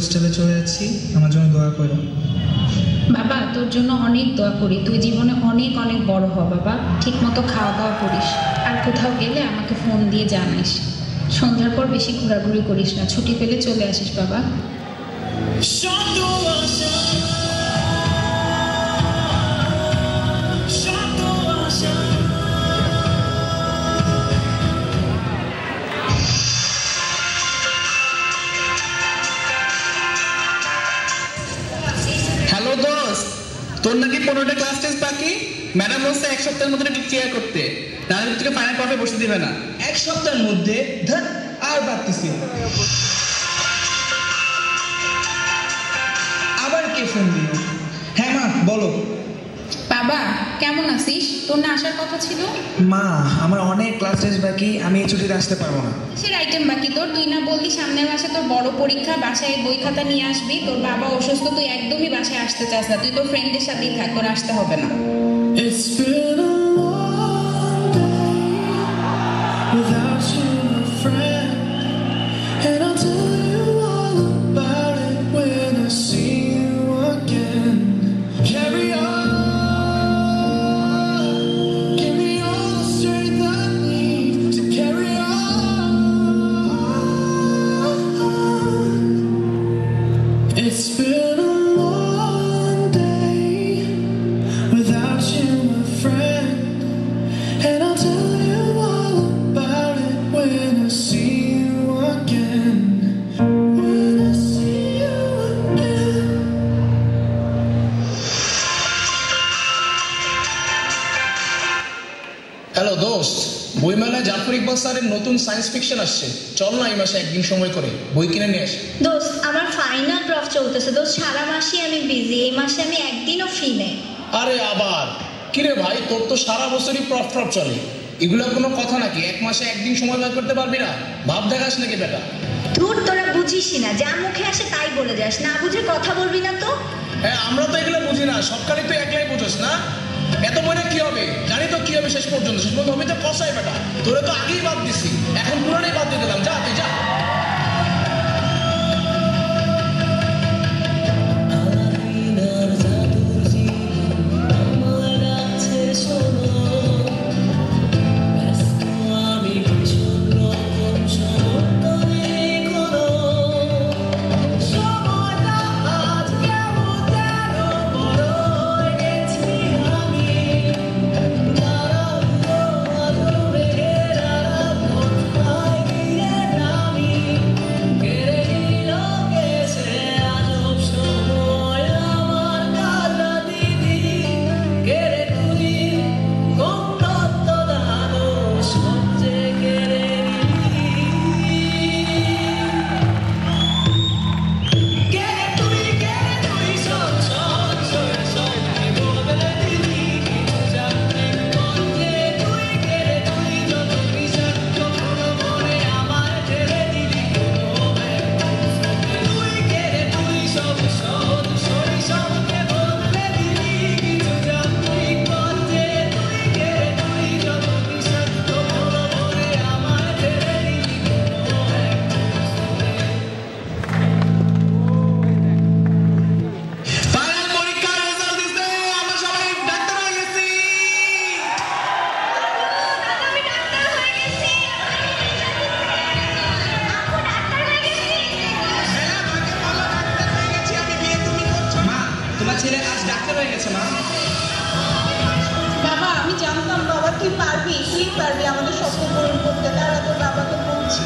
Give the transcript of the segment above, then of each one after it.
হোস্টেলে চলে যাচ্ছি, আমার জন্য দোয়া করো। বাবা তোর জন্য অনেক দোয়া করি, তুই জীবনে অনেক অনেক বড় হ বাবা, ঠিক মতো খাওয়া দাওয়া করিস, আর কোথাও গেলে আমাকে ফোন দিয়ে জানাইস। সন্ধ্যার পর বেশি ঘোরাঘুরি করিস না, ছুটি পেলে চলে আসিস বাবা। হ্যালো দোস্ত, তোর নাকি 15টা ক্লাস টেস্ট বাকি। ম্যাডাম বলছে 1 সপ্তাহের মধ্যে ক্লিয়ার করতে, তাহলে তোকে ফাইনাল পর্বে বসে দিবে না। 1 সপ্তাহের মধ্যে? ধর, আর পারতেছি। আবার কে ফোন দিল? হ্যাঁ মা, বলো। বাবা কেমন আছিস? তোর না আসার কথা ছিল। মা, আমার অনেক ক্লাস টেস্ট বাকি, আমি এই ছুটিতে আসতে পারবো না। কিসের আইটেম বাকি তোর? তুই না বললি সামনের মাসে তোর বড় পরীক্ষা, বাসায় বই খাতা নিয়ে আসবি। তোর বাবা অসুস্থ, তুই একদমই বাসায় আসতে চাস না, তুই তোর ফ্রেন্ডের সাথেই থাক, তোর আসতে হবে না। Without you, my friend, and I'll tell you all about it when I see you again. Carry on, give me all the strength I need to carry on. It's been a long day without you, my friend, and I'll tell you all about it when I see you again. When I see you again. Hello দোস্ত, বইমেলায় জাফর ইকবাল স্যারের নতুন science fiction আসছে, চল না এই মাসে একদিন সময় করে বই কিনে নিয়ে আসি। দোস্ত আমার ফাইনাল ড্রপ চলতেছে দোস্ত, সারা মাসই আমি বিজি, এই মাসে আমি একদিনও ফ্রি নেই। আরে আবার কিরে ভাই, তোর তো সারা বছরই প্রফ চলে, এগুলো কোনো কথা নাকি? 1 মাসে একদিন সময় বের করতে পারবি না? ভাব দেখাস নাকি বেটা? ধুর, তোরা বুঝিসই না, যা মুখে আসে তাই বলে যাস, না বুঝে কথা বলবি না তো। হ্যাঁ, আমরা তো এগুলো বুঝি না, সবকালে তুই একলাই বুঝোস না। এত বলে কি হবে? জানি তো কি হবে শেষ পর্যন্ত আমি তো কষাই বেটা, তোরে তো আগেই বাদ দিছি, এখন পুরোটাই বাদ দিয়ে দিলাম। যা তুই যা। বাবা আমি জানতাম বাবা তুই পারবি, তুই পারবি আমাদের স্বপ্ন পূরণ করতে, তারা তোর বাবাকে বলছি।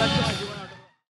আচ্ছা